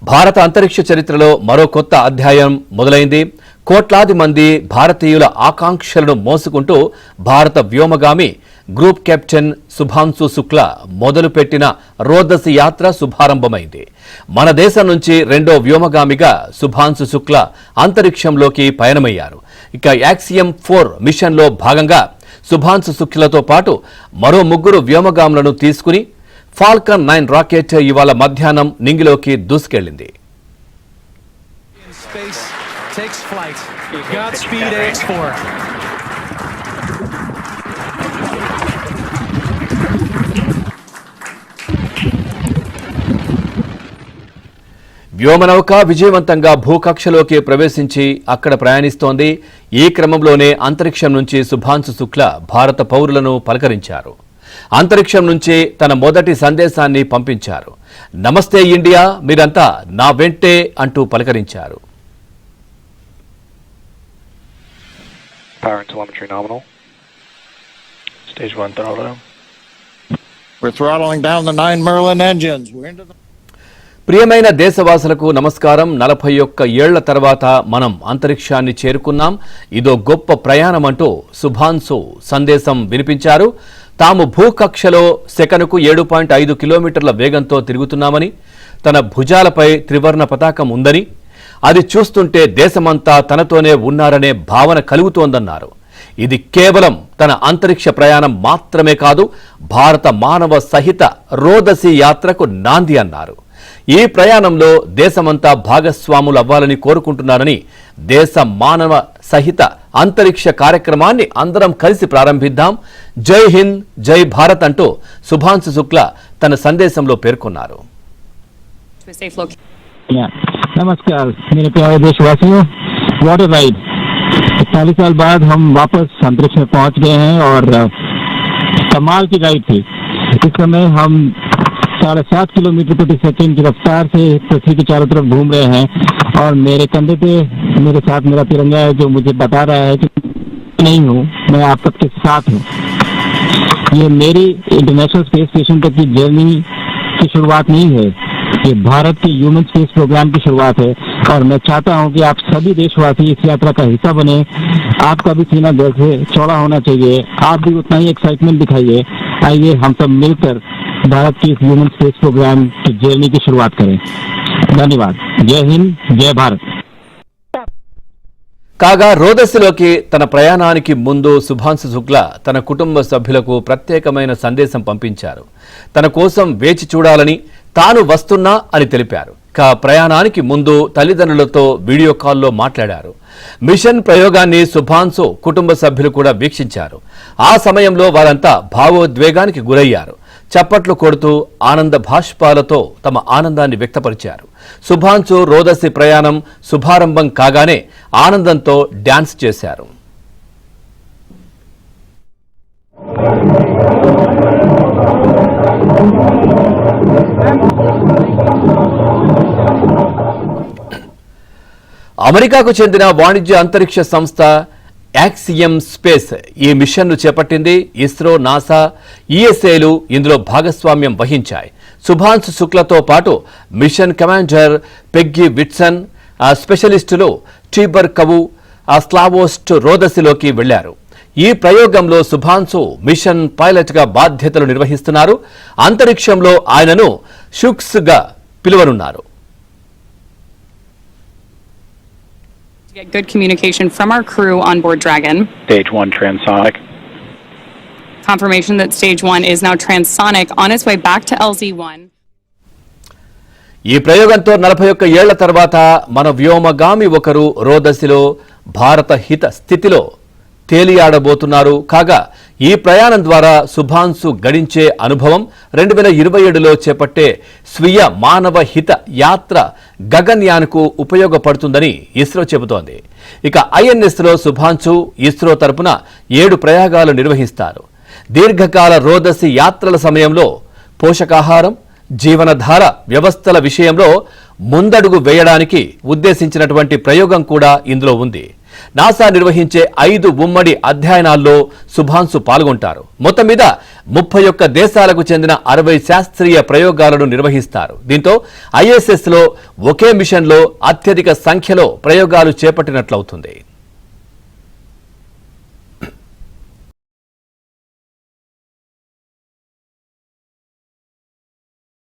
భారత అంతరిక్ష చరిత్రలో మరో కొత్త అధ్యాయం మొదలైంది. కోట్లాది మంది భారతీయుల ఆకాంక్షలను మోసుకుంటూ భారత వ్యోమగామి గ్రూప్ కెప్టెన్ శుభాంశు శుక్లా మొదలుపెట్టిన రోదసి యాత్ర శుభారంభమైంది. మన దేశం నుంచి రెండో వ్యోమగామిగా శుభాంశు శుక్లా అంతరిక్షంలోకి పయనమయ్యారు. ఇక యాక్సియం 4 మిషన్లో భాగంగా శుభాంశు శుక్లాతో పాటు మరో 3 వ్యోమగాములను తీసుకుని ఫాల్కన్ 9 రాకెట్ ఇవాళ మధ్యాహ్నం నింగిలోకి దూసుకెళ్లింది. వ్యోమనౌక విజయవంతంగా భూకక్షలోకి ప్రవేశించి అక్కడ ప్రయాణిస్తోంది. ఈ క్రమంలోనే అంతరిక్షం నుంచి శుభాంశు శుక్లా భారత పౌరులను పలకరించారు. అంతరిక్షం నుంచి తన మొదటి సందేశాన్ని పంపించారు. నమస్తే ఇండియా, మీరంతా నా వెంటే అంటూ పలకరించారు. Power and telemetry nominal. Stage 1 throttle. We're throttling down the 9 Merlin engines. We're into the... ప్రియమైన దేశవాసులకు నమస్కారం. 41 ఏళ్ల తర్వాత మనం అంతరిక్షాన్ని చేరుకున్నాం. ఇదో గొప్ప ప్రయాణం అంటూ శుభాంశు సందేశం వినిపించారు. తాము భూకక్షలో సెకనుకు 7.5 కిలోమీటర్ల వేగంతో తిరుగుతున్నామని, తన భుజాలపై త్రివర్ణ పతాకం ఉందని, అది చూస్తుంటే దేశమంతా తనతోనే ఉన్నారనే భావన కలుగుతోందన్నారు. ఇది కేవలం తన అంతరిక్ష ప్రయాణం మాత్రమే కాదు, భారత మానవ సహిత రోదసి యాత్రకు నాంది అన్నారు. ఈ ప్రయాణంలో దేశమంతా భాగస్వాములు అవ్వాలని కోరుకుంటున్నారని, దేశ మానవ సహిత అంతరిక్ష కార్యక్రమాన్ని అందరం కలిసి ప్రారంభిద్దాం, జై హింద్ జై భారత్ అంటూ శుభాంశు శుక్లా తన సందేశంలో పేర్కొన్నారు. नमस्कार मेरे प्यारे देशवासियों, वाटर राइड 40 साल बाद हम वापस अंतरिक्ष में पहुंच गए हैं और कमाल की राइड थी। इस समय हम 7.5 किलोमीटर प्रति सेकंड की रफ्तार से पृथ्वी के चारों तरफ घूम रहे हैं और मेरे कंधे पे मेरे साथ मेरा तिरंगा है जो मुझे बता रहा है कि नहीं हूँ, मैं आप सबके साथ हूँ। ये मेरी इंटरनेशनल स्पेस स्टेशन तक की जर्नी की शुरुआत नहीं है, ये भारत के ह्यूमन स्पेस प्रोग्राम की शुरुआत है और मैं चाहता हूं कि आप सभी देशवासी इस यात्रा का हिस्सा बने। आपका भी सीना दिल से चौड़ा होना चाहिए, आप भी उतना ही एक्साइटमेंट दिखाइए। आइए हम सब मिलकर भारत की इस ह्यूमन स्पेस प्रोग्राम की जर्नी की शुरुआत करें। धन्यवाद। जय हिंद जय भारत। కాగా రోదసిలోకి తన ప్రయాణానికి ముందు శుభాంశు శుక్లా తన కుటుంబ సభ్యులకు ప్రత్యేకమైన సందేశం పంపించారు. తన కోసం వేచి చూడాలని, తాను వస్తున్నా అని తెలిపారు. ప్రయాణానికి ముందు తల్లిదండ్రులతో వీడియో కాల్లో మాట్లాడారు. మిషన్ ప్రయోగాన్ని శుభాంశు కుటుంబ సభ్యులు కూడా వీక్షించారు. ఆ సమయంలో వారంతా భావోద్వేగానికి గురయ్యారు. చప్పట్లు కొడుతూ ఆనంద భాష్పాలతో తమ ఆనందాన్ని వ్యక్తపరిచారు. శుభాంశు రోదసి ప్రయాణం శుభారంభం కాగానే ఆనందంతో డాన్స్ చేశారు. అమెరికాకు చెందిన వాణిజ్య అంతరిక్ష సంస్థ యాక్సియం స్పేస్ ఈ మిషన్ను చేపట్టింది. ఇస్రో, నాసా, ఈఎస్ఏలు ఇందులో భాగస్వామ్యం వహించాయి. శుభాంశు శుక్లాతో పాటు మిషన్ కమాండర్ పెగ్గీ విట్సన్, స్పెషలిస్టులు టీబర్ కవు, స్లావోస్ట్ రోదసిలోకి వెళ్లారు. ఈ ప్రయోగంలో శుభాంశు మిషన్ పైలట్గా బాధ్యతలు నిర్వహిస్తున్నారు. అంతరిక్షంలో ఆయనను షుక్స్గా పిలువనున్నారు. To get good communication from our crew on board Dragon. Stage 1 transonic. Confirmation that stage 1 is now transonic on its way back to LZ1. ఈ ప్రయోగంతో 41 ఏళ్ల తర్వాత మన వ్యోమగామి ఒకరు రోదసిలో భారత హిత స్థితిలో తేలియాడబోతున్నారు. కాగా ఈ ప్రయాణం ద్వారా శుభాంశు గడించే అనుభవం 2027లో చేపట్టే స్వీయ మానవ హిత యాత్ర గగన్యాన్కు ఉపయోగపడుతుందని ఇస్రో చెబుతోంది. ఇక ఐఎన్ఎస్లో శుభాంశు ఇస్రో తరపున 7 ప్రయోగాలు నిర్వహిస్తారు. దీర్ఘకాల రోదసి యాత్రల సమయంలో పోషకాహారం, జీవనధార వ్యవస్థల విషయంలో ముందడుగు వేయడానికి ఉద్దేశించినటువంటి ప్రయోగం కూడా ఇందులో ఉంది. నాసా నిర్వహించే 5 ఉమ్మడి అధ్యయనాల్లో సుభాన్సు పాల్గొంటారు. మొత్తం మీద 31 దేశాలకు చెందిన 60 శాస్త్రీయ ప్రయోగాలను నిర్వహిస్తారు. దీంతో ISS లో ఒకే మిషన్లో అత్యధిక సంఖ్యలో ప్రయోగాలు చేపట్టినట్లవుతుంది.